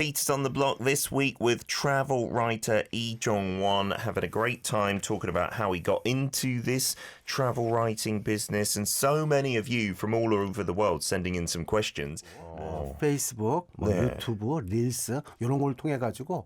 latest on the block this week with travel writer Lee Jong-won, having a great time talking about how he got into this travel writing business, and so many of you from all over the world sending in some questions. 페이스북, 네. 유튜브, 릴스 이런 걸 통해 가지고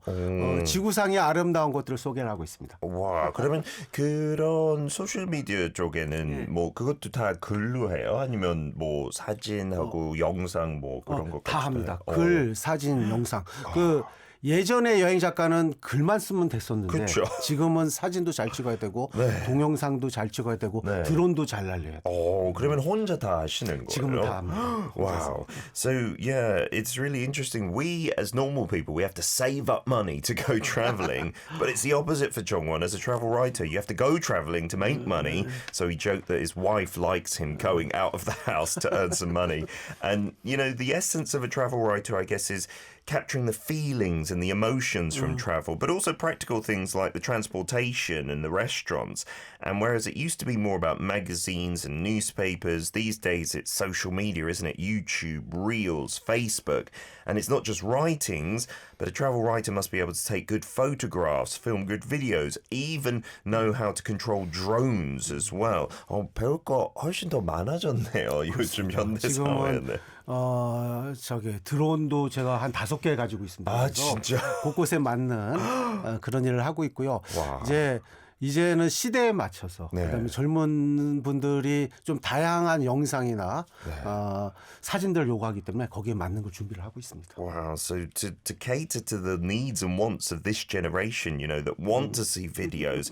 지구상의 아름다운 것들을 소개를 하고 있습니다. 와, 그러면 그런 소셜 미디어 쪽에는 뭐 그것도 다 글로 해요? 아니면 뭐 사진하고 영상 뭐 그런 것까지 다 합니다. 해요? 글, 사진, 영상. 그 예전에 여행 작가는 글만 쓰면 됐었는데 그쵸. 지금은 사진도 잘 찍어야 되고 동영상도 잘 찍어야 되고 드론도 잘 날려야 돼요. 그러면 혼자 다 하시는 거예요? 지금은 다 합니다. Wow. So yeah, it's really interesting. We as normal people, we have to save up money to go traveling, but it's the opposite for Jong-won. As a travel writer, you have to go traveling to make money. So he joked that his wife likes him going out of the house to earn some money. And you know, the essence of a travel writer, I guess, is capturing the feelings and the emotions from travel, but also practical things like the transportation and the restaurants. And whereas it used to be more about magazines and newspapers, these days it's social media, isn't it? YouTube, Reels, Facebook. And it's not just writings, but a travel writer must be able to take good photographs, film good videos, even know how to control drones as well. 배울 거 훨씬 더 많아졌네요. 요즘 현대 사회에. 저기 드론도 제가 한 5개 가지고 있습니다. 아, 그래서 진짜? 곳곳에 맞는 그런 일을 하고 있고요. 와. 이제는 시대에 맞춰서 그다음에 젊은 분들이 좀 다양한 영상이나 사진들을 요구하기 때문에 거기에 맞는 걸 준비를 하고 있습니다. Wow, so to cater to the needs and wants of this generation, you know, that want to see videos,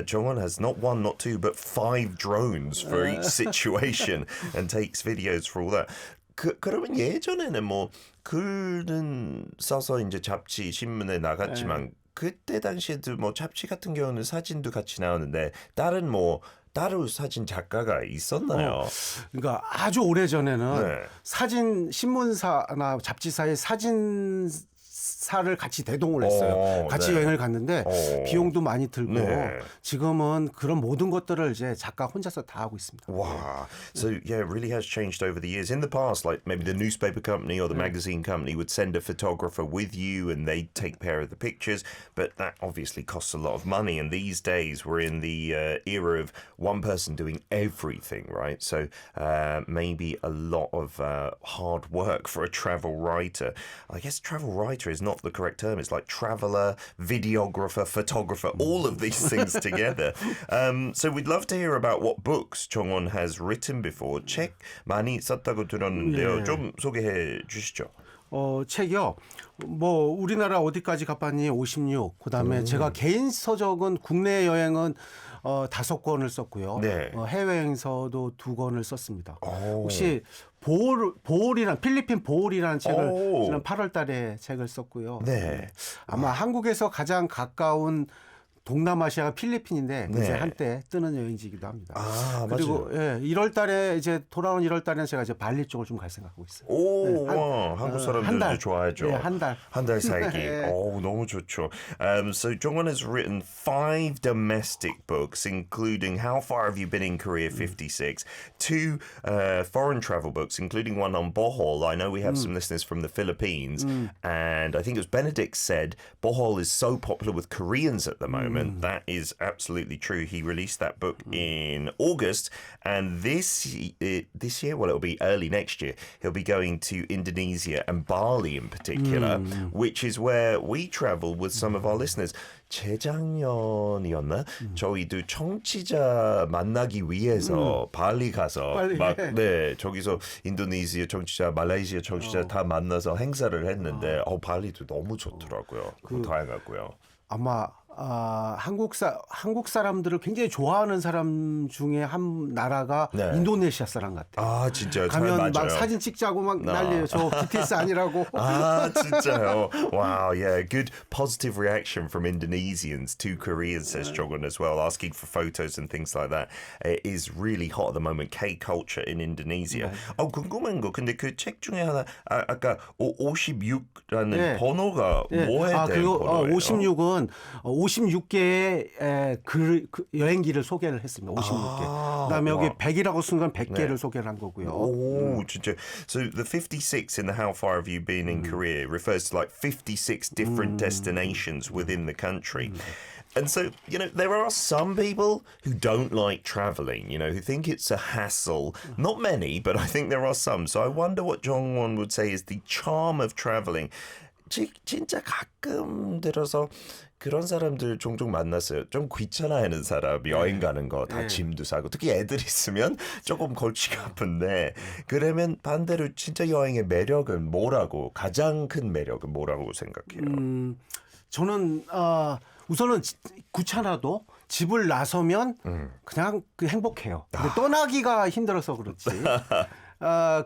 Jong-won has not one, not two, but 5 drones for each situation and takes videos for all that. 그러면 예전에는 뭐 글은 써서 이제 잡지, 신문에 나갔지만 그때 당시에도 뭐 잡지 같은 경우는 사진도 같이 나오는데 다른 뭐 따로 사진 작가가 있었나요? 그러니까 아주 오래전에는 사진 신문사나 잡지사의 사진사를 같이 대동을 했어요. 같이 여행을 갔는데 비용도 많이 들고 지금은 그런 모든 것들을 이제 작가 혼자서 다 하고 있습니다. Wow. So yeah, it really has changed over the years. In the past, like maybe the newspaper company or the magazine company would send a photographer with you and they'd take care of the pictures, but that obviously costs a lot of money. And these days we're in the era of one person doing everything, right? So maybe a lot of hard work for a travel writer. I guess travel writer is not the correct term. It's like traveler, videographer, photographer, all of these things together. So we'd love to hear about what books Jong-won has written before. 책 많이 썼다고 들었는데요. 좀 소개해 주시죠. 책이요. 뭐 우리나라 어디까지 가봤니? 56. 그다음에 제가 개인 서적은 국내 여행은 5권을 썼고요. 해외여행서도 2권을 썼습니다. 혹시 보홀이란 필리핀 보홀이라는 책을 지난 8월 달에 책을 썼고요. 아마 한국에서 가장 가까운 동남아시아가 필리핀인데 이제 한때 뜨는 여행지이기도 합니다. 그리고 1월 달에 이제 돌아온 1월 달에는 제가 이제 발리 쪽을 좀 갈 생각하고 있어요. 한국 사람들도 좋아하죠. 한 달 살기. 너무 좋죠. So Jong-won has written 5 domestic books, including How Far Have You Been in Korea 56, 2 foreign travel books, including one on Bohol. I know we have some listeners from the Philippines, and I think it was Benedict said Bohol is so popular with Koreans at the moment. That is absolutely true. He released that book in August, and this year, well, it'll be early next year, he'll be going to Indonesia and Bali in particular, which is where we travel with some of our listeners. 재작년이었나? 저희도 청취자 만나기 위해서 발리 가서 저기서 인도네시아 청취자, 말레이시아 청취자 다 만나서 행사를 했는데 발리도 너무 좋더라고요. 다양하고요. 아마 한국 사람들을 굉장히 좋아하는 사람 중에 한 나라가 인도네시아 사람 같아요. 진짜요? 가면 막 사진 찍자고 막 난리예요. 저 BTS 아니라고. 진짜요? Wow, yeah. Good positive reaction from Indonesians to Koreans, says Jong-won as well, asking for photos and things like that. It is really hot at the moment, K-culture in Indonesia. 궁금한 거, 근데 그 책 중에 하나, 아까 56라는 번호가 뭐에 대한 번호예요? 56은 56개의 여행기를 소개를 했습니다. 56개. 그다음에 여기 100이라고 쓴 건 100개를 소개를 한 거고요. 오, 진짜. So the 56 in the how far have you been in Korea refers to like 56 different destinations within the country. And so, you know, there are some people who don't like traveling, you know, who think it's a hassle. Not many, but I think there are some. So I wonder what Jongwon would say is the charm of traveling. 진짜 가끔 들어서 그런 사람들 종종 만났어요. 좀 귀찮아하는 사람, 여행 가는 거 다 짐도 싸고 특히 애들 있으면 조금 골치가 아픈데 그러면 반대로 진짜 여행의 매력은 뭐라고 가장 큰 매력은 뭐라고 생각해요? 저는 우선은 귀찮아도 집을 나서면 그냥 행복해요. 근데 떠나기가 힘들어서 그렇지.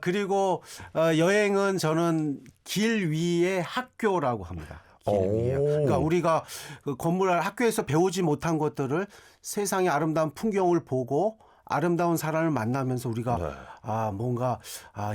그리고 여행은 저는 길 위의 학교라고 합니다. 길 위에. 그러니까 우리가 그 건물 학교에서 배우지 못한 것들을 세상의 아름다운 풍경을 보고 아름다운 사람을 만나면서 우리가 뭔가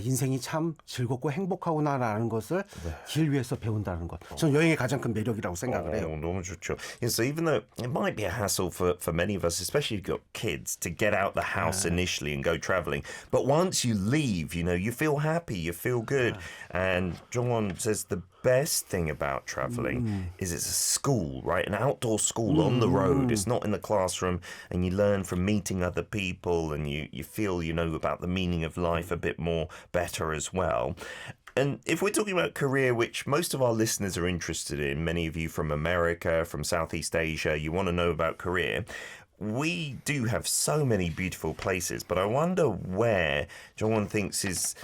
인생이 참 즐겁고 행복하구나라는 것을 길 위에서 배운다는 것. 저는 여행의 가장 큰 매력이라고 생각을 해요. 너무 좋죠. So even though it might be a hassle for many of us, especially if you've got kids, to get out the house initially and go traveling, but once you leave, you know, you feel happy, you feel good. And Jongwon says the best thing about traveling is it's a school, right? An outdoor school on the road. It's not in the classroom, and you learn from meeting other people, and you feel you know about the meaning of life a bit more better as well. And if we're talking about Korea, which most of our listeners are interested in, many of you from America, from Southeast Asia, you want to know about Korea. We do have so many beautiful places, but I wonder where Jongwon thinks is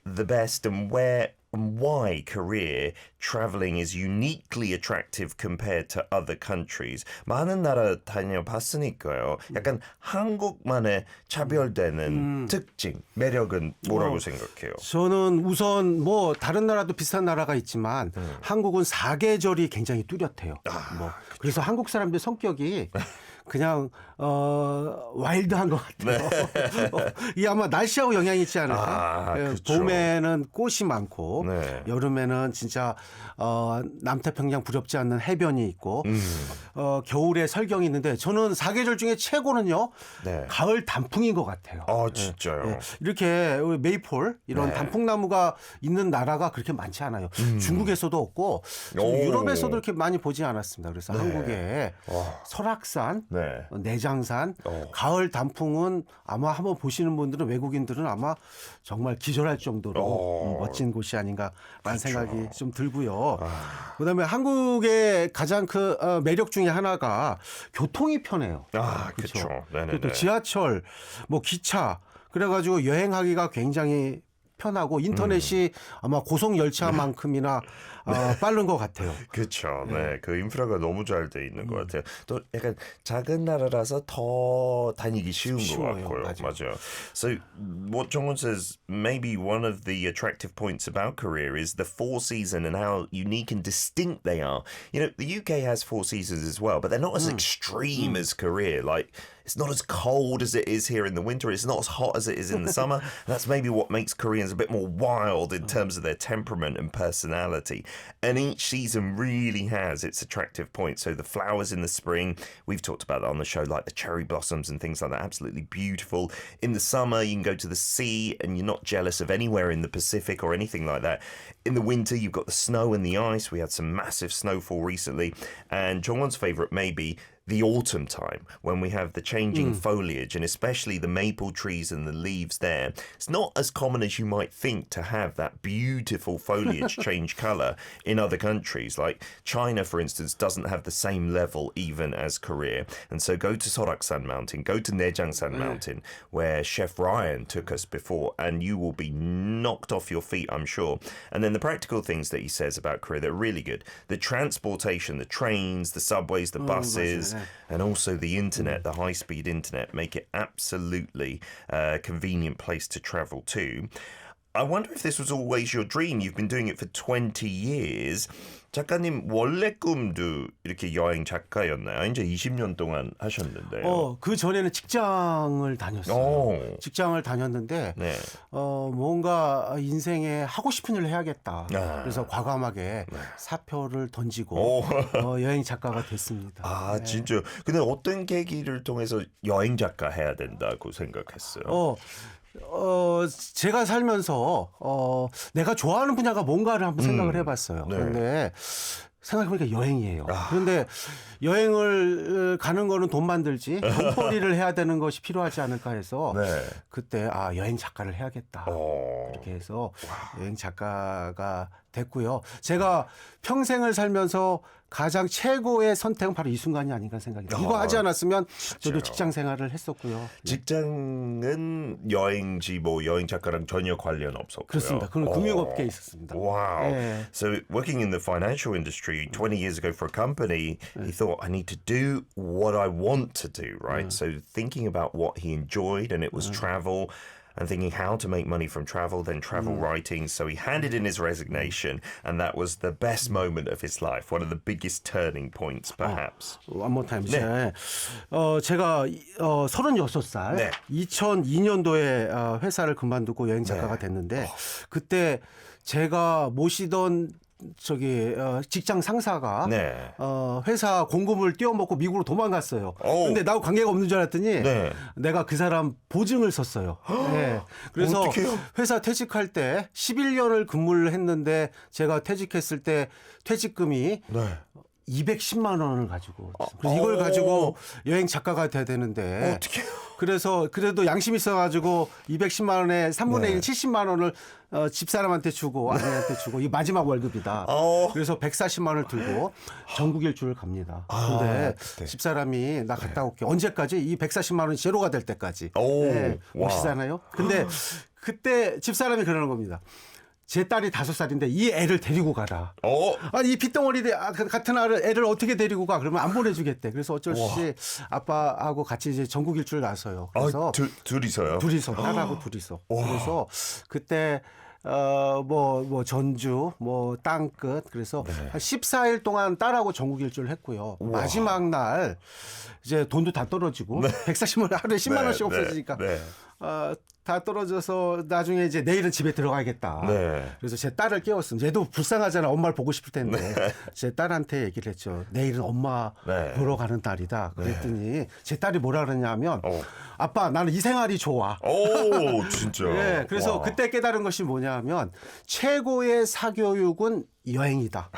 the best and where and why Korea traveling is uniquely attractive compared to other countries. 많은 나라 다녀봤으니까요. 약간 한국만의 차별되는 특징, 매력은 뭐라고 생각해요? 저는 우선 뭐 다른 나라도 비슷한 나라가 있지만 한국은 사계절이 굉장히 뚜렷해요. 그래서 한국 사람들 성격이 그냥 와일드한 것 같아요. 이게 아마 날씨하고 영향이 있지 않을까? 봄에는 꽃이 많고 여름에는 진짜 남태평양 부럽지 않는 해변이 있고 겨울에 설경이 있는데 저는 사계절 중에 최고는요. 가을 단풍인 것 같아요. 진짜요? 이렇게 메이폴 이런 단풍나무가 있는 나라가 그렇게 많지 않아요. 중국에서도 없고 유럽에서도 이렇게 많이 보지 않았습니다. 그래서 한국에 설악산 내장산, 가을 단풍은 아마 한번 보시는 분들은 외국인들은 아마 정말 기절할 정도로 멋진 곳이 아닌가라는 생각이 좀 들고요. 그다음에 한국의 가장 그 매력 중에 하나가 교통이 편해요. 그렇죠. 또 지하철, 뭐 기차 그래가지고 여행하기가 굉장히 편하고 인터넷이 아마 고속 열차만큼이나 빠른 것 같아요. 그렇죠. 네, 그 인프라가 너무 잘 돼 있는 것 같아요. 또 약간 작은 나라라서 더 다니기 쉬운 것 같고요. 맞아요. So what Jongwon says, maybe one of the attractive points about Korea is the four season and how unique and distinct they are. You know, the UK has four seasons as well, but they're not as extreme as Korea. Like it's not as cold as it is here in the winter. It's not as hot as it is in the summer. That's maybe what makes Koreans a bit more wild in terms of their temperament and personality. And each season really has its attractive points. So the flowers in the spring, we've talked about that on the show, like the cherry blossoms and things like that. Absolutely beautiful. In the summer, you can go to the sea and you're not jealous of anywhere in the Pacific or anything like that. In the winter, you've got the snow and the ice. We had some massive snowfall recently. And Jongwon's favourite may be the autumn time when we have the changing foliage and especially the maple trees and the leaves there. It's not as common as you might think to have that beautiful foliage change colour in other countries. Like China, for instance, doesn't have the same level even as Korea. And so go to Soraksan Mountain, go to Nejangsan Mountain, where Chef Ryan took us before, and you will be knocked off your feet, I'm sure. And then the practical things that he says about Korea that are really good. The transportation, the trains, the subways, the buses, and also the internet, the high-speed internet, make it absolutely a convenient place to travel to. I wonder if this was always your dream. You've been doing it for 20 years. 작가님 원래 꿈도 이렇게 여행 작가였나요? 이제 20년 동안 하셨는데요. 그 전에는 직장을 다녔어요. 직장을 다녔는데 네. 뭔가 인생에 하고 싶은 일을 해야겠다. 그래서 과감하게 사표를 던지고 여행 작가가 됐습니다. 네. 진짜. 근데 어떤 계기를 통해서 여행 작가 해야 된다고 생각했어요? 제가 살면서 내가 좋아하는 분야가 뭔가를 한번 생각을 해봤어요. 네. 그런데 생각해보니까 여행이에요. 그런데 여행을 가는 거는 돈만 들지 돈벌이를 해야 되는 것이 필요하지 않을까 해서 그때 여행 작가를 해야겠다. 그렇게 해서 여행 작가가 됐고요. 제가 평생을 살면서 가장 최고의 선택은 바로 이 순간이 아닌가 생각합니다. 이거 하지 않았으면 저도 직장 생활을 했었고요. 직장은 여행지 여행 작가랑 전혀 관련 없었고요. 그렇습니다. 그건 금융업계에 있었습니다. Wow. 네. So working in the financial industry 20 years ago for a company, he thought I need to do what I want to do, right? So thinking about what he enjoyed and it was travel. And thinking how to make money from travel, then travel writing. So he handed in his resignation, and that was the best moment of his life, one of the biggest turning points, perhaps. One more time. 네. 제가 36살, 네. 2002년도에 회사를 그만두고 여행 작가가 됐는데 그때 제가 모시던 직장 상사가 회사 공금을 띄워먹고 미국으로 도망갔어요. 근데 나하고 관계가 없는 줄 알았더니 내가 그 사람 보증을 섰어요. 그래서 어떡해요? 회사 퇴직할 때 11년을 근무를 했는데 제가 퇴직했을 때 퇴직금이 210만 원을 가지고 그래서 이걸 가지고 여행 작가가 돼야 되는데 그래서 그래도 양심이 있어가지고 210만 원에 3분의 1 70만 원을 집사람한테 주고 아내한테 주고 이 마지막 월급이다. 그래서 140만 원을 들고 전국 일주를 갑니다. 근데 집사람이 나 갔다 올게. 언제까지? 이 140만 원이 제로가 될 때까지. 오시잖아요. 근데 그때 집사람이 그러는 겁니다. 제 딸이 5살인데 이 애를 데리고 가라. 이 핏덩어리 같은 애를 어떻게 데리고 가? 그러면 안 보내주겠대. 그래서 어쩔 수 없이 아빠하고 같이 이제 전국 일주를 나서요. 그래서 둘이서요? 둘이서 딸하고 둘이서. 그래서 그때 전주, 땅끝 그래서 한 14일 동안 딸하고 전국 일주를 했고요. 마지막 날 이제 돈도 다 떨어지고 140만 원 하루에 10만 원씩 없어지니까. 다 떨어져서 나중에 이제 내일은 집에 들어가야겠다. 그래서 제 딸을 깨웠습니다. 얘도 불쌍하잖아. 엄마를 보고 싶을 텐데. 제 딸한테 얘기를 했죠. 내일은 엄마 보러 가는 날이다. 그랬더니 제 딸이 뭐라 그러냐면 아빠 나는 이 생활이 좋아. 진짜. 그래서 그때 깨달은 것이 뭐냐면 최고의 사교육은 여행이다.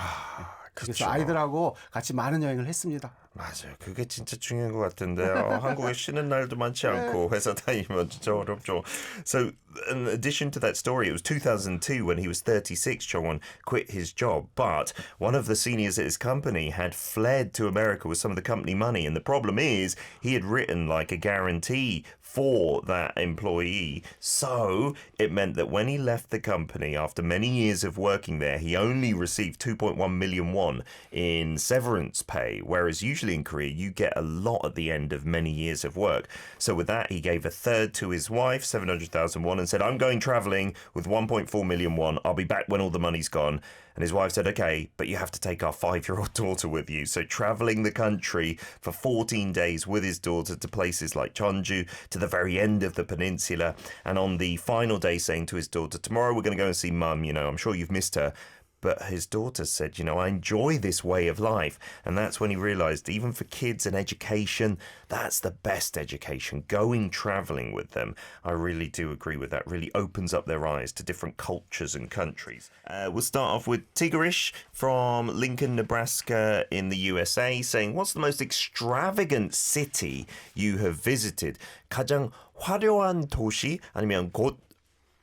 그래서 아이들하고 같이 많은 여행을 했습니다. 맞아요. 그게 진짜 중요한 것 같은데요. 한국에 쉬는 날도 많지 않고 회사 다니면 진짜 어렵죠. So in addition to that story, it was 2002 when he was 36, Chongwon quit his job. But one of the seniors at his company had fled to America with some of the company money. And the problem is he had written like a guarantee for that employee. So it meant that when he left the company after many years of working there, he only received 2.1 million won in severance pay, whereas usually in Korea you get a lot at the end of many years of work. So with that, he gave a third to his wife, 700,000 won, and said, I'm going traveling with 1.4 million won. I'll be back when all the money's gone. And his wife said, okay, but you have to take our 5-year-old daughter with you. So traveling the country for 14 days with his daughter to places like Jeonju, to the very end of the peninsula. And on the final day saying to his daughter, tomorrow we're going to go and see mum, I'm sure you've missed her. But his daughter said, I enjoy this way of life. And that's when he realized, even for kids and education, that's the best education, going traveling with them. I really do agree with that. Really opens up their eyes to different cultures and countries. We'll start off with Tigerish from Lincoln, Nebraska in the USA, saying, what's the most extravagant city you have visited? 가장 화려한 도시 아니면 곳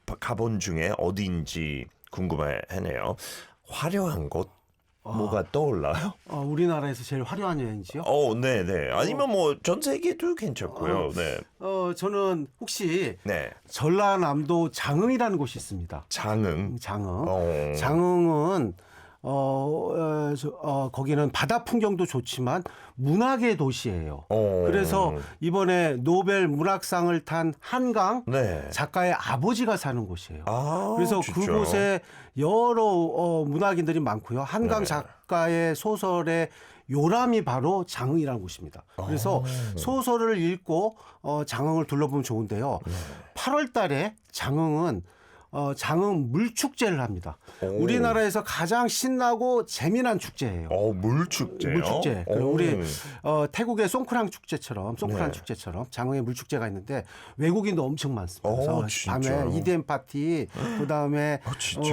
가본 중에 어딘지 궁금해하네요. 화려한 곳 뭐가 떠올라요? 우리나라에서 제일 화려한 여행지요? 네. 아니면 전 세계도 괜찮고요. 네. 저는 혹시 전라남도 장흥이라는 곳이 있습니다. 장흥. 장흥은 거기는 바다 풍경도 좋지만 문학의 도시예요. 그래서 이번에 노벨 문학상을 탄 한강 네. 작가의 아버지가 사는 곳이에요. 아, 그래서 진짜? 그곳에 여러 문학인들이 많고요. 한강 네. 작가의 소설의 요람이 바로 장흥이라는 곳입니다. 그래서 소설을 읽고 장흥을 둘러보면 좋은데요. 8월 달에 장흥은 장흥 물축제를 합니다. 우리나라에서 가장 신나고 재미난 축제예요. 물축제요? 물축제. 우리 태국의 송크랑 네. 축제처럼 장흥에 물축제가 있는데 외국인도 엄청 많습니다. 그래서 진짜요? 밤에 EDM 파티, 그다음에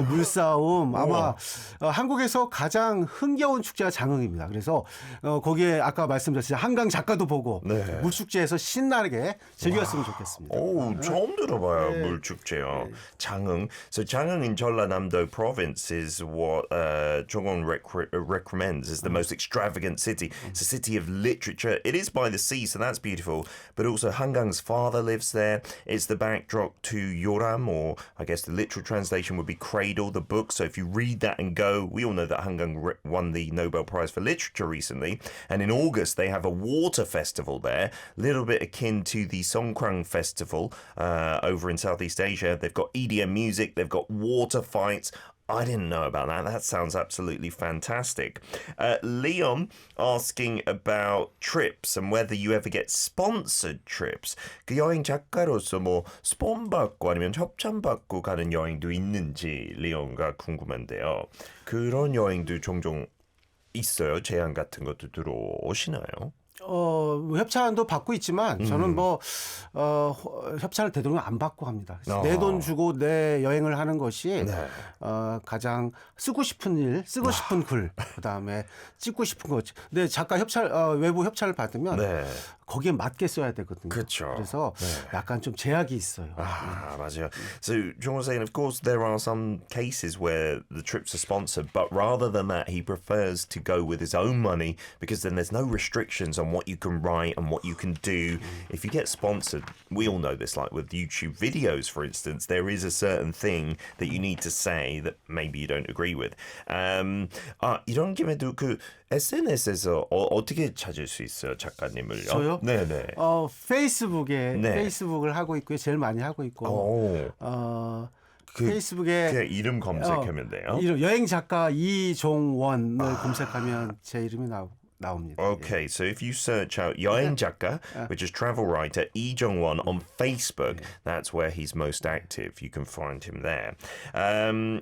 물싸움. 아마 한국에서 가장 흥겨운 축제가 장흥입니다. 그래서 거기에 아까 말씀드렸듯이 한강 작가도 보고 네. 물축제에서 신나게 즐겼으면 좋겠습니다. 처음 들어봐요. 물축제요. 장흥. So Jangung in Jeollanam-do province is what Jongwon recommends as the most extravagant city. It's a city of literature. It is by the sea, so that's beautiful. But also Hangang's father lives there. It's the backdrop to Yoram, or I guess the literal translation would be Cradle, the book. So if you read that and go, we all know that Hangang won the Nobel Prize for Literature recently. And in August, they have a water festival there, a little bit akin to the Songkran Festival over in Southeast Asia. They've got EDM music, they've got water fights. I didn't know about that. That sounds absolutely fantastic. Leon asking about trips and whether you ever get sponsored trips. 그 여행 작가로서 뭐 스폰 받고 아니면 협찬 받고 가는 여행도 있는지 리온가 궁금한데요. 그런 여행도 종종 있어요. 제안 같은 것도 들어오시나요? 협찬도 받고 있지만 저는 협찬을 되도록 안 받고 합니다. 내 돈 주고 내 여행을 하는 것이 가장 쓰고 싶은 글, 그다음에 찍고 싶은 것. 근데 작가 외부 협찬을 받으면 거기에 맞게 써야 되거든요. 그렇죠. 그래서 약간 좀 제약이 있어요. 맞아요. So John was saying, of course, there are some cases where the trips are sponsored, but rather than that, he prefers to go with his own money because then there's no restrictions on what you can write and what you can do. If you get sponsored, we all know this, like with YouTube videos, for instance, there is a certain thing that you need to say that maybe you don't agree with. 이런 김에도 그 SNS에서 어떻게 찾을 수 있어요, 작가님을요? 저요? 네네. 페이스북을 하고 있고요. 제일 많이 하고 있고. 페이스북에 그냥 이름 검색하면 돼요. 여행 작가 이종원을 검색하면 제 이름이 나옵니다. Okay, so if you search out 여행 작가, which is travel writer Lee Jong-won on Facebook, that's where he's most active. You can find him there.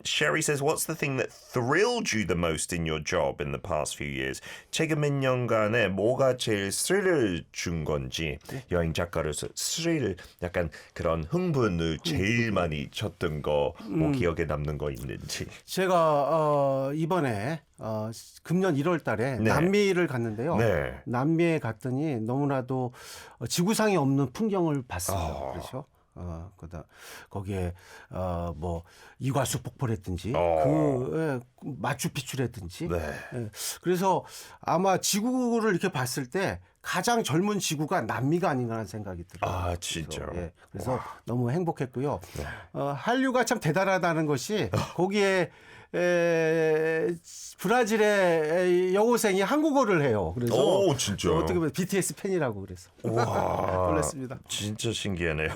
Sherry says, what's the thing that thrilled you the most in your job in the past few years? 최근 몇 년간에 뭐가 제일 스릴을 준 건지, 여행 작가로서 스릴, 약간 그런 흥분을 제일 많이 쳤던 거, 뭐 기억에 남는 거 있는지. 제가 이번에 금년 1월 달에 남미를 갔는데요. 남미에 갔더니 너무나도 지구상에 없는 풍경을 봤습니다. 그렇죠? 거기에 뭐 이과수 폭포라든지 마추픽추라든지. 그래서 아마 지구를 이렇게 봤을 때 가장 젊은 지구가 남미가 아닌가라는 생각이 들어요. 진짜요? 그래서 너무 행복했고요. 한류가 참 대단하다는 것이 거기에 브라질의 여고생이 한국어를 해요. 그래서 진짜. 어떻게 보면 BTS 팬이라고 그래서 놀랐습니다. 진짜 신기하네요.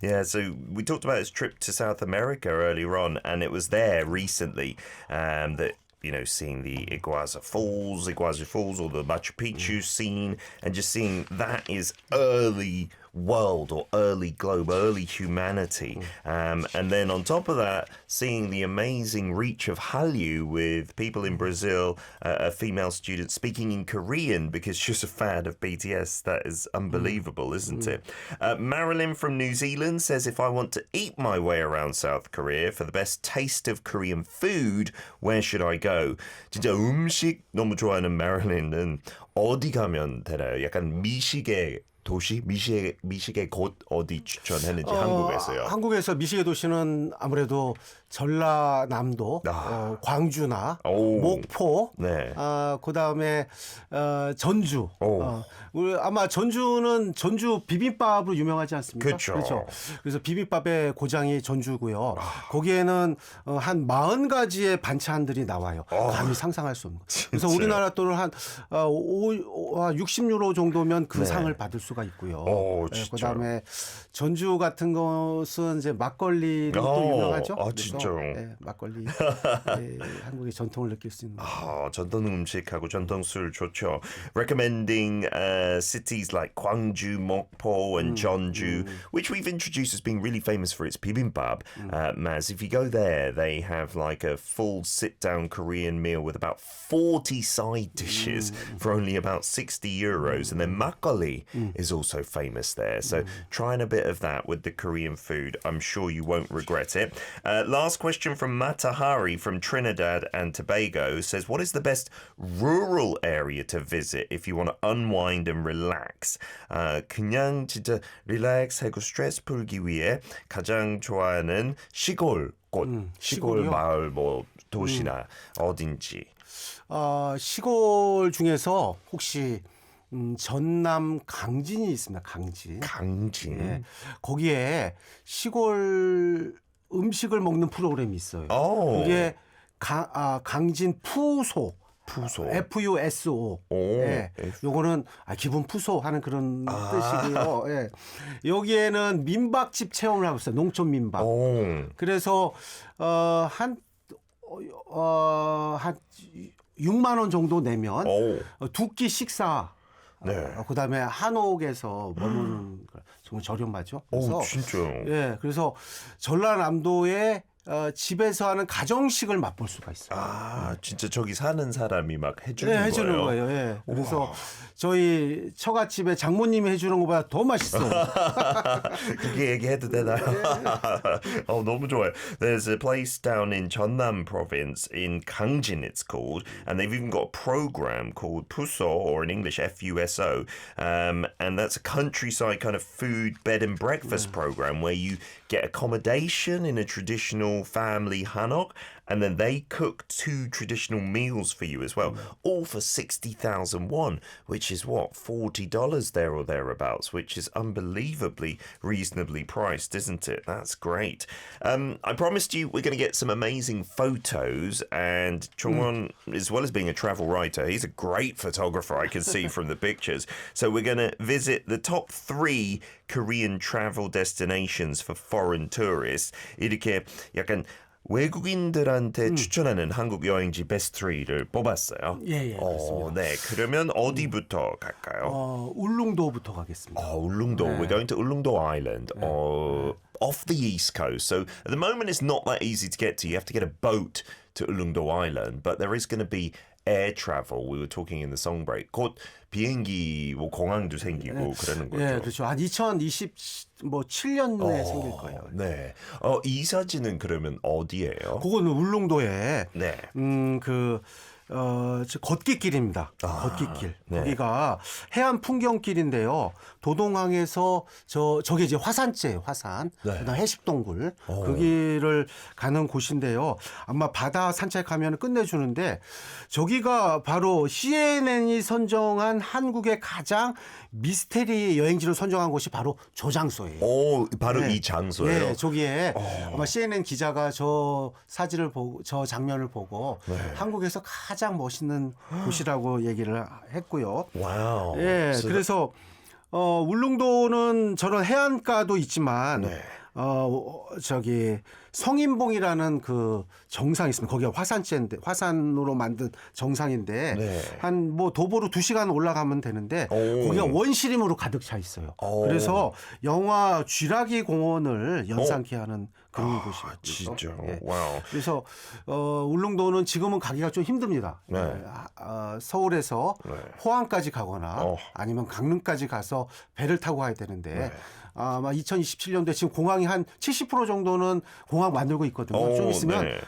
Yeah, so we talked about his trip to South America earlier on, and it was there recently that seeing the Iguazu Falls or the Machu Picchu scene, and just seeing that is early world or early globe, early humanity. And then on top of that, seeing the amazing reach of Hallyu with people in Brazil, a female student speaking in Korean because she's a fan of BTS. That is unbelievable, isn't it? Marilyn from New Zealand says, if I want to eat my way around South Korea for the best taste of Korean food, where should I go? 진짜 음식 너무 좋아하는 마릴린은 어디 가면 되나요? 약간 미식의 도시? 미식의 곳 어디 추천했는지 한국에서요. 한국에서 미식의 도시는 아무래도 전라남도, 광주나 목포, 네. 그다음에 전주. 아마 전주는 전주 비빔밥으로 유명하지 않습니까? 그렇죠. 그래서 비빔밥의 고장이 전주고요. 거기에는 한 40가지의 반찬들이 나와요. 감히 상상할 수 없는 거. 그래서 우리나라 돈을 한 60유로 정도면 그 상을 받을 수가 있고요. 그다음에 전주 같은 것은 이제 막걸리도 또 유명하죠. 진짜요? 네, 막걸리 한국의 전통을 느낄 수 있는. 전통 음식하고 전통 술 좋죠. Recommending cities like Gwangju, Mokpo, and Jeonju, which we've introduced as being really famous for its bibimbap. Maz, if you go there, they have like a full sit-down Korean meal with about 40 side dishes for only about 60 euros. And then makgeolli is also famous there. So trying a bit of that with the Korean food, I'm sure you won't regret it. Last question from Matahari from Trinidad and Tobago says, what is the best rural area to visit if you want to unwind and relax? 그냥 진짜 릴렉스하고 스트레스 풀기 위해 가장 좋아하는 시골 곳, 시골 마을 뭐 도시나 어딘지. 시골 중에서 혹시 전남 강진이 있습니다. 강진. 네. 거기에 시골 음식을 먹는 프로그램이 있어요. 그게 강진 푸소. FUSO. 예. 요거는 기분 푸소 하는 그런 뜻이고요. 예. 여기에는 민박집 체험을 하고 있어요. 농촌 민박. 그래서 한 6만 원 정도 내면 두 끼 식사. 그다음에 한옥에서 머무는 정말 저렴하죠. 그래서 진짜요? 예. 그래서 전라남도에 집에서 하는 가정식을 맛볼 수가 있어요. 진짜 저기 사는 사람이 막 해주는 거예요? 해주는 거예요. 예. 그래서 저희 처갓집에 장모님이 해주는 것보다 더 맛있어요. 그게 얘기해도 되나요? 너무 좋아요. There's a place down in Jeonnam province in Gangjin it's called, and they've even got a program called Puso, or in English FUSO, and that's a countryside kind of food bed and breakfast program where you get accommodation in a traditional family hanok, and then they cook 2 traditional meals for you as well, all for 60,000 won, which is what, $40 there or thereabouts, which is unbelievably reasonably priced, isn't it? That's great. I promised you we're going to get some amazing photos, and Chongwon, as well as being a travel writer, he's a great photographer, I can see from the pictures. So we're going to visit the top 3 Korean travel destinations for foreign tourists. 이렇게 약간 외국인들한테 추천하는 한국 여행지 베스트 3를 뽑았어요. 예, 그렇습니다. 네, 그러면 어디부터 갈까요? 울릉도부터 가겠습니다. 울릉도. We're going to Ulleungdo Island, off the east coast. So at the moment, it's not that easy to get to. You have to get a boat to Ulleungdo Island, but there is going to be air travel. We were talking in the song break. 곧 비행기 뭐 공항도 생기고 그러는 거죠. 네, 그렇죠. 한 2027년에 생길 거예요. 네. 이 사진은 그러면 어디예요? 그거는 울릉도에 네. 걷기길입니다. 걷기길. 네. 거기가 해안 풍경길인데요. 도동항에서 저게 이제 화산. 그다음 해식동굴. 그 길을 가는 곳인데요. 아마 바다 산책하면 끝내주는데 저기가 바로 CNN이 선정한 한국의 가장 미스테리 여행지로 선정한 곳이 바로 저 장소예요. 바로 이 장소예요? 네, 저기에 아마 CNN 기자가 저 사진을 보고 저 장면을 보고 한국에서 가장 멋있는 곳이라고 얘기를 했고요. 와우. 예, 그래서 울릉도는 저런 해안가도 있지만 저기 성인봉이라는 그 정상이 있습니다. 거기가 화산으로 만든 정상인데 한 뭐 도보로 2시간 올라가면 되는데 거기가 원시림으로 가득 차 있어요. 그래서 영화 쥐라기 공원을 연상케 하는 그런 곳이에요. 진짜. 예. 와우. 그래서 울릉도는 지금은 가기가 좀 힘듭니다. 서울에서 포항까지 가거나 아니면 강릉까지 가서 배를 타고 가야 되는데 아마 2027년도에 지금 공항이 한 70% 정도는 공항 만들고 있거든요. 좀 있으면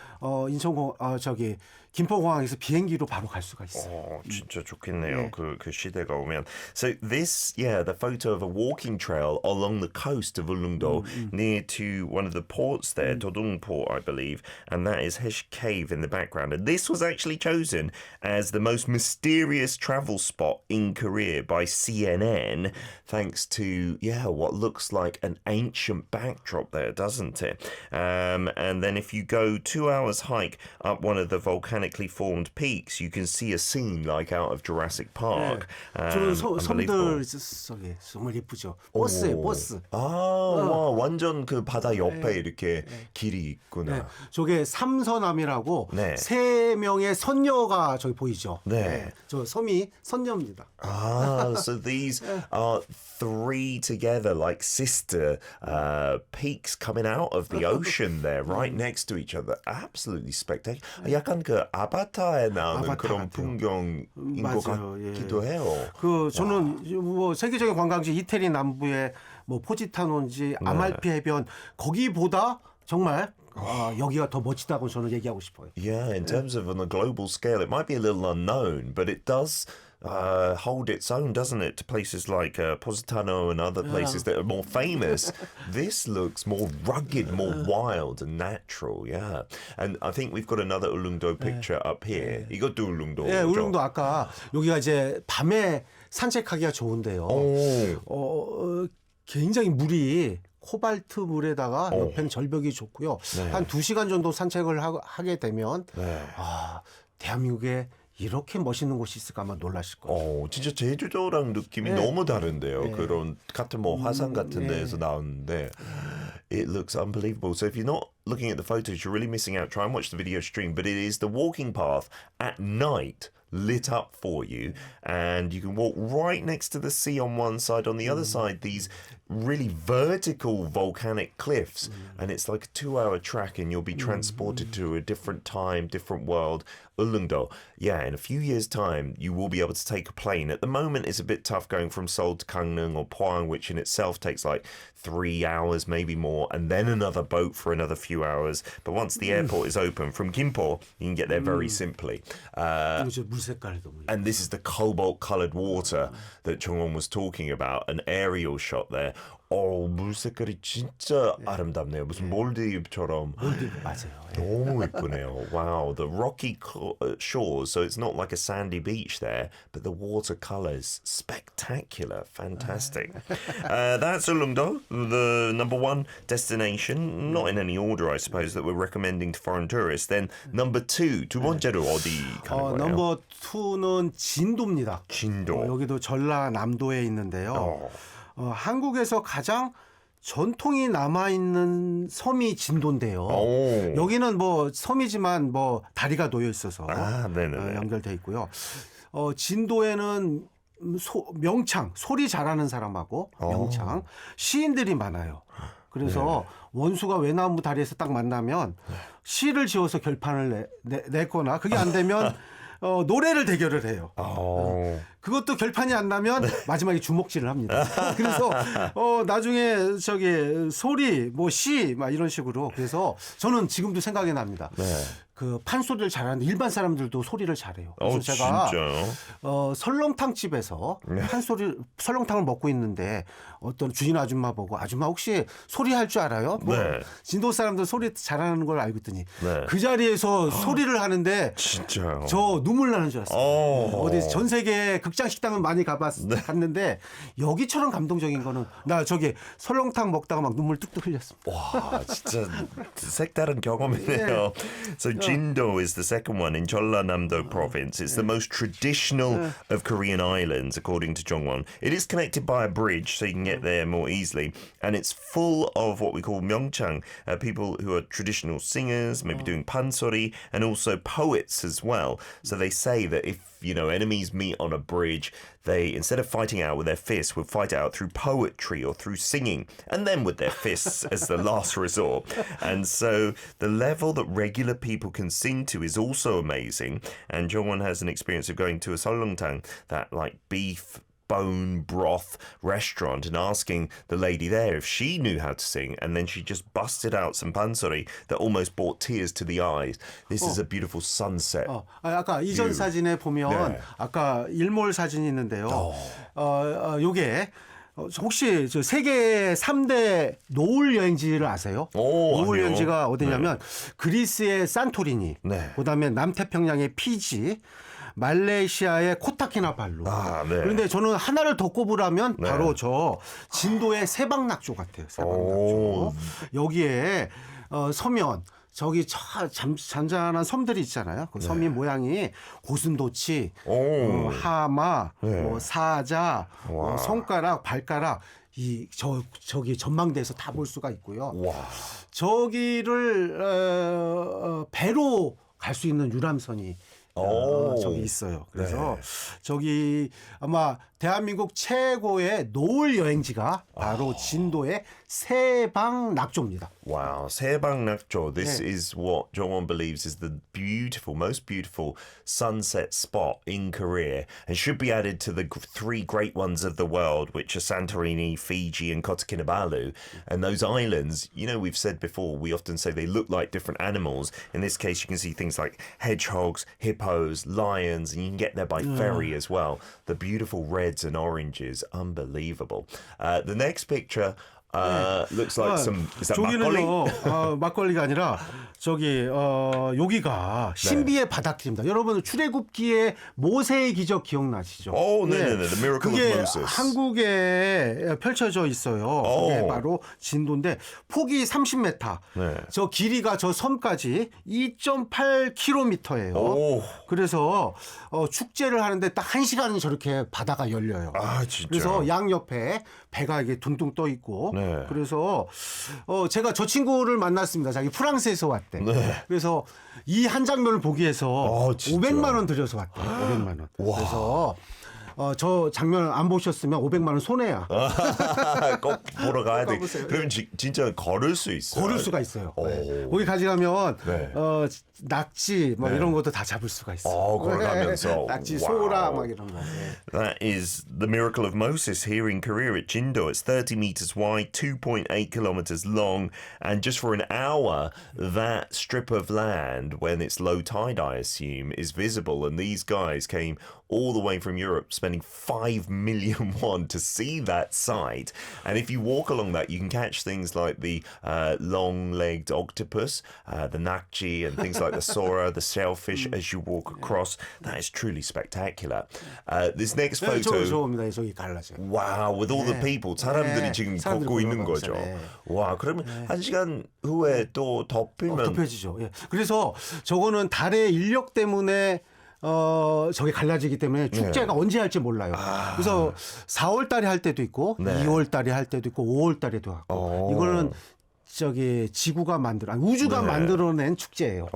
김포공항에서 비행기로 바로 갈 수가 있어요. 진짜 좋겠네요. 그 시대가 오면. So this, the photo of a walking trail along the coast of Ulleungdo near to one of the ports there, Dodong Port, I believe, and that is Hesh Cave in the background. And this was actually chosen as the most mysterious travel spot in Korea by CNN, thanks to, what looks like an ancient backdrop there, doesn't it? And then if you go 2 hours hike up one of the volcanic formed peaks, you can see a scene like out of Jurassic Park. 저는 섬들 속에 정말 예쁘죠. 버스예요, 버스. 와, 완전 그 바다 옆에 이렇게 길이 있구나. 저게 삼서남이라고 세 명의 선녀가 저기 보이죠. 저 섬이 선녀입니다. So these are three together like sister peaks coming out of the ocean there, right next to each other. Absolutely spectacular. 약간 그 아바타에 나오는 그런 풍경인 것 같기도 해요. 저는 뭐 세계적인 관광지 이태리 남부의 뭐 포지타노인지 아말피 해변 거기보다 정말 여기가 더 멋지다고 저는 얘기하고 싶어요. Yeah, in terms of on a global scale, it might be a little unknown, but it does hold its own, doesn't it, to places like Positano and other places that are more famous. This looks more rugged, more wild and natural, And I think we've got another Ulleungdo picture up here. 이것도 울릉도. 울릉도 아까 여기가 이제 밤에 산책하기가 좋은데요. 굉장히 물이 코발트 물에다가 옆에는 절벽이 좋고요. 한 2시간 정도 산책을 하게 되면 대한민국에 이렇게 멋있는 곳이 있을까 아마 놀라실 거예요. 진짜 제주도랑 느낌이 너무 다른데요. 그런 같은 뭐 화산 같은 데에서 나오는데 it looks unbelievable. So if you're not looking at the photos, you're really missing out. Try and watch the video stream. But it is the walking path at night lit up for you, and you can walk right next to the sea on one side. On the other side, these really vertical volcanic cliffs, and it's like a 2-hour trek, and you'll be transported to a different time, different world. Ulleungdo. In a few years' time, you will be able to take a plane. At the moment, it's a bit tough going from Seoul to Gangneung or Pohang, which in itself takes like 3 hours, maybe more, and then another boat for another few hours. But once the airport is open from Gimpo, you can get there very simply. And this is the cobalt-coloured water that Chongwon was talking about, an aerial shot there. 물 색깔이 진짜 아름답네요. 무슨 몰디브처럼. 몰디브 맞아요. 너무 예쁘네요. Wow, the rocky shores, so it's not like a sandy beach there, but the water colours, spectacular, fantastic. That's Ulleungdo, the number one destination, not in any order, I suppose, that we're recommending to foreign tourists. Then number two, 두 번째로 어디 가는 거예요? 넘버 2는 진도입니다. 진도. 여기도 전라남도에 있는데요. 한국에서 가장 전통이 남아있는 섬이 진도인데요. 여기는 뭐 섬이지만 뭐 다리가 놓여 있어서 연결돼 있고요. 진도에는 명창, 소리 잘하는 사람하고 명창, 시인들이 많아요. 그래서 원수가 외나무 다리에서 딱 만나면 시를 지어서 결판을 냈거나 그게 안 되면 노래를 대결을 해요. 그것도 결판이 안 나면 마지막에 주먹질을 합니다. 그래서 나중에 소리, 뭐 시, 막 이런 식으로. 그래서 저는 지금도 생각이 납니다. 그 판소리를 잘하는 일반 사람들도 소리를 잘해요. 그래서 제가 설렁탕 집에서 설렁탕을 먹고 있는데 어떤 주인 아줌마 보고 아줌마 혹시 소리할 줄 알아요? 뭐 진도 사람들 소리 잘하는 걸 알고 있더니 그 자리에서 소리를 하는데 진짜요? 저 눈물 나는 줄 알았어요. 어디 전 세계 극장 식당은 많이 갔는데 여기처럼 감동적인 거는 나 설렁탕 먹다가 막 눈물 뚝뚝 흘렸습니다. 와, 진짜 색다른 경험이네요. So Jindo is the second one in Jeollanam-do province. It's the most traditional of Korean islands, according to Jongwon. It is connected by a bridge, so you can get there more easily. And it's full of what we call myeongchang, people who are traditional singers, maybe doing pansori, and also poets as well. So they say that if enemies meet on a bridge, they, instead of fighting out with their fists, would fight out through poetry or through singing, and then with their fists as the last resort. And so the level that regular people can sing to is also amazing. And Jongwon has an experience of going to a seolleongtang, that like beef bone broth restaurant and asking the lady there if she knew how to sing, and then she just busted out some pansori that almost brought tears to the eyes. This is a beautiful sunset. 아까 이전 사진에 보면 네. 아까 일몰 사진이 있는데요. 요게 혹시 저 세계 3대 노을 여행지를 아세요? 노을 여행지가 어디냐면 그리스의 산토리니, 그다음에 남태평양의 피지, 말레이시아의 코타키나발루. 그런데 저는 하나를 더 꼽으라면 바로 저 진도의 세방낙조 같아요. 세방낙조. 여기에 서면 저기 잔잔한 섬들이 있잖아요. 그 섬이 모양이 고슴도치, 하마, 사자, 손가락, 발가락 저기 전망대에서 다 볼 수가 있고요. 저기를 배로 갈 수 있는 유람선이 저기 있어요. 그래서 저기 아마 대한민국 최고의 노을 여행지가 바로 진도의 세방낙조입니다. Wow, 세방낙조. This is what Jongwon believes is the most beautiful sunset spot in Korea, and should be added to the three great ones of the world, which are Santorini, Fiji, and Kota Kinabalu. And those islands, you know, we've said before, we often say they look like different animals. In this case, you can see things like hedgehogs, hippos, lions, and you can get there by ferry as well. The beautiful reds and oranges, unbelievable. The next picture looks like some. Is that 막걸리? 막걸리가 아니라 저기 여기가 신비의 바닷길입니다. 여러분 출애굽기의 모세의 기적 기억나시죠? 네네네. The Miracle of Moses. 한국에 펼쳐져 있어요. 그게 바로 진도인데 폭이 30m. 저 길이가 저 섬까지 2.8km예요. 그래서 축제를 하는데 딱 1시간은 저렇게 바다가 열려요. 진짜. 그래서 양옆에 배가 이게 둥둥 떠 있고. 그래서 제가 저 친구를 만났습니다. 자기 프랑스에서 왔대. 그래서 이 한 장면을 보기 위해서 500만 원 들여서 왔대. 500만 원. 그래서 저 장면 안 보셨으면 500만 원 손해야. 꼭 보러 가야 돼. 그러면 진짜 걸을 수 있어요. 걸을 수가 있어요. 거기 가져가면 낙지 뭐 이런 것도 다 잡을 수가 있어요. 걸어가면서. 낙지, 소라 막 이런 거. That is the miracle of Moses here in Korea at Jindo. It's 30 meters wide, 2.8 kilometers long, and just for an hour, that strip of land, when it's low tide, I assume, is visible. And these guys came all the way from Europe, spending 5 million won to see that sight. And if you walk along that, you can catch things like the long-legged octopus, the nakji, and things like the sora, the shellfish as you walk across. That is truly spectacular. This next photo. 좋습니다. 저기 갈라져. Wow, with all the people. 사람들이 지금 걷고 있는 거죠. 와, 그러면 1시간 후에 또 덮이면 덮여지죠. 그래서 저거는 달의 인력 때문에 저게 갈라지기 때문에 축제가 언제 할지 몰라요. 그래서 4월 달에 할 때도 있고 2월 달에 할 때도 있고 5월 달에도 하고. 이거는 저기 지구가 우주가 만들어낸 축제예요.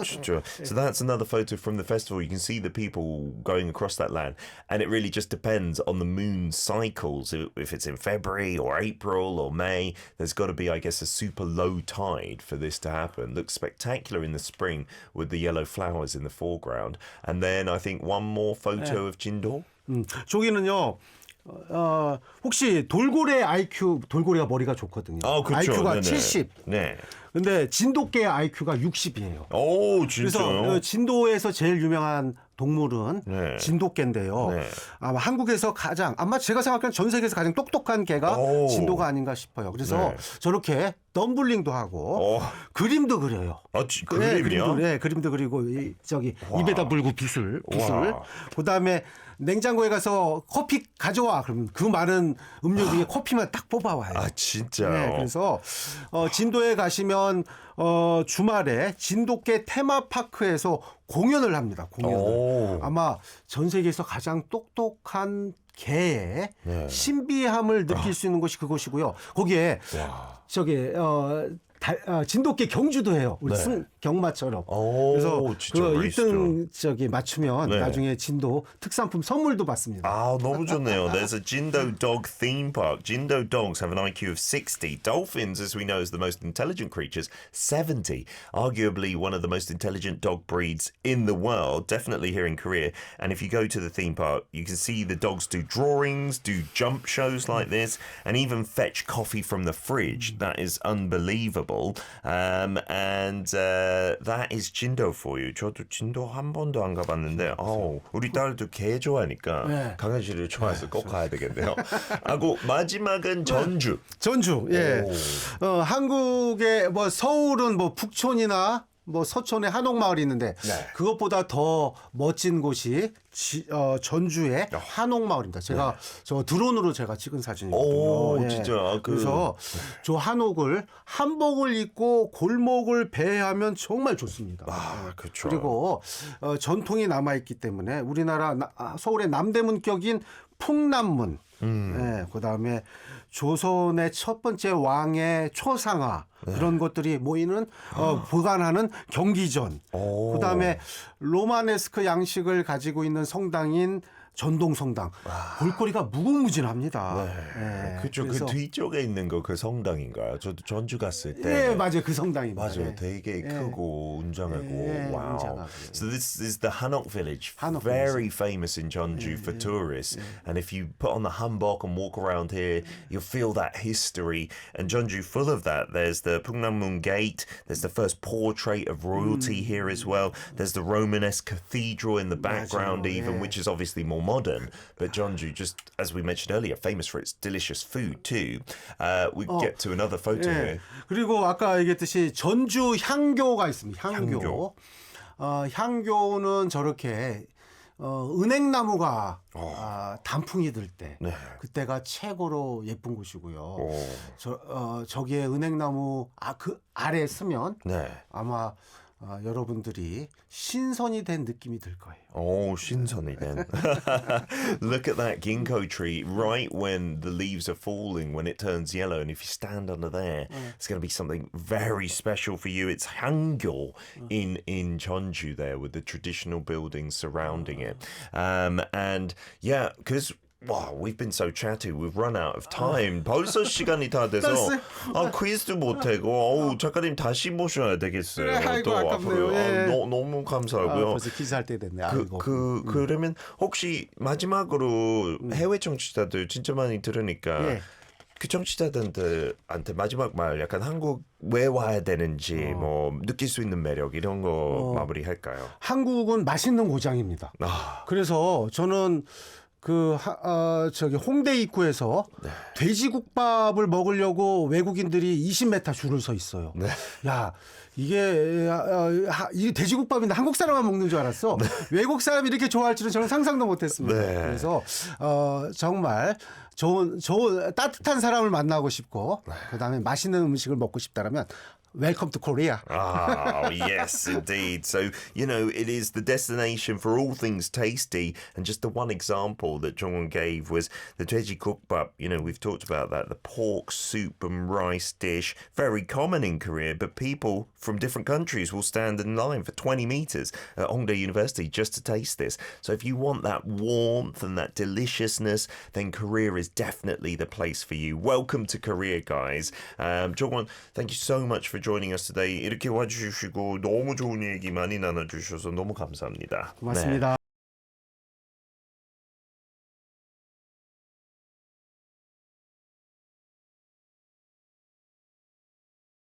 진짜. So that's another photo from the festival. You can see the people going across that land, and it really just depends on the moon cycles. If it's in February or April or May, there's got to be, I guess, a super low tide for this to happen. Looks spectacular in the spring with the yellow flowers in the foreground. And then I think one more photo of Jindo. 저기는요. 혹시 돌고래가 머리가 좋거든요. 그렇죠. IQ가 네네. 70. 근데 진돗개 IQ가 60이에요. 진짜요? 그래서 진도에서 제일 유명한 동물은 진돗개인데요. 아마 한국에서 아마 제가 생각하는 전 세계에서 가장 똑똑한 개가 진도가 아닌가 싶어요. 그래서 저렇게 덤블링도 하고 그림도 그려요. 그림이요? 그림도 그리고 저기 입에다 물고 빗을. 그다음에 냉장고에 가서 커피 가져와. 그러면 그 많은 음료 중에 커피만 딱 뽑아와요. 진짜요? 그래서 진도에 가시면 주말에 진돗개 테마파크에서 공연을 합니다. 아마 전 세계에서 가장 똑똑한 개의 신비함을 느낄 수 있는 곳이 그곳이고요. 거기에 저기 진돗개 경주도 해요. 우리 승경마처럼. 그래서 그 1등 저기 맞추면 나중에 진도 특산품 선물도 받습니다. 아, 너무 좋네요. There's a Jindo dog theme park. Jindo dogs have an IQ of 60. Dolphins, as we know, is the most intelligent creatures, 70. Arguably one of the most intelligent dog breeds in the world, definitely here in Korea. And if you go to the theme park, you can see the dogs do drawings, do jump shows like this, and even fetch coffee from the fridge. That is unbelievable. That is Jindo for you. 저도 진도 한 번도 안 가봤는데, 우리 딸도 개 좋아하니까 강아지를 좋아해서 꼭 가야 되겠네요. 하고 마지막은 전주. 전주, 예. 한국의 뭐 서울은 뭐 북촌이나 뭐 서촌에 한옥마을이 있는데 그것보다 더 멋진 곳이 전주의 한옥마을입니다. 제가 저 드론으로 제가 찍은 사진이거든요. 진짜. 그래서 저 한옥을 한복을 입고 골목을 배회하면 정말 좋습니다. 그렇죠. 그리고 전통이 남아 있기 때문에 우리나라 서울의 남대문격인 풍남문, 그다음에 조선의 첫 번째 왕의 초상화 그런 것들이 모이는 보관하는 경기전, 그다음에 로마네스크 양식을 가지고 있는 성당인 전동성당. 볼거리가 무궁무진합니다. 그렇죠. 그 뒤쪽에 있는 거 그 성당인가요? 저도 전주 갔을 때. 맞아요. 그 성당입니다. 맞아요. 되게 크고 웅장하고. Wow. So this is the Hanok Village. Very famous in Jeonju for tourists. And if you put on the hanbok and walk around here, you'll feel that history. And Jeonju full of that. There's the Pungnammun Gate. There's the first portrait of royalty here as well. There's the Romanesque cathedral in the background even, which is obviously more modern, but Jeonju, just as we mentioned earlier, famous for its delicious food too. We get to another photo here. 그리고 아까 얘기했듯이 전주 향교가 있습니다. 향교. 향교는 저렇게 은행나무가 단풍이 들 때 그때가 최고로 예쁜 곳이고요. 저기에 은행나무 그 아래에 서면 아마 여러분들이 신선이 된 느낌이 들 거예요. 신선이 된. Look at that ginkgo tree right when the leaves are falling, when it turns yellow. And if you stand under there, it's going to be something very special for you. It's Hangul in Jeonju there with the traditional buildings surrounding it. Because Wow, we've been so chatty. We've run out of time. 벌써 시간이 다 돼서 퀴즈도 못하고 작가님 다시 모셔야 되겠어요. 아이고, 아깝네요. 너무 감사하고요. 벌써 퀴즈할 때 됐네. 그러면 혹시 마지막으로 해외 청취자들 진짜 많이 들으니까 그 청취자들한테 마지막 말 약간 한국 왜 와야 되는지 뭐 느낄 수 있는 매력 이런 거 마무리할까요? 한국은 맛있는 고장입니다. 그래서 저는 저기 홍대 입구에서 돼지국밥을 먹으려고 외국인들이 20m 줄을 서 있어요. 야, 이게 돼지국밥인데 한국 사람만 먹는 줄 알았어. 외국 사람이 이렇게 좋아할 줄은 저는 상상도 못했습니다. 그래서 정말 좋은 따뜻한 사람을 만나고 싶고 그다음에 맛있는 음식을 먹고 싶다라면 Welcome to Korea. Yes, indeed. So, it is the destination for all things tasty. And just the one example that Jongwon gave was the 돼지국밥. We've talked about that, the pork soup and rice dish. Very common in Korea, but people from different countries will stand in line for 20 meters at Hongdae University just to taste this. So if you want that warmth and that deliciousness, then Korea is definitely the place for you. Welcome to Korea, guys. Jongwon, thank you so much for joining us today. 이렇게 와주시고 너무 좋은 얘기 많이 나눠주셔서 너무 감사합니다. 고맙습니다.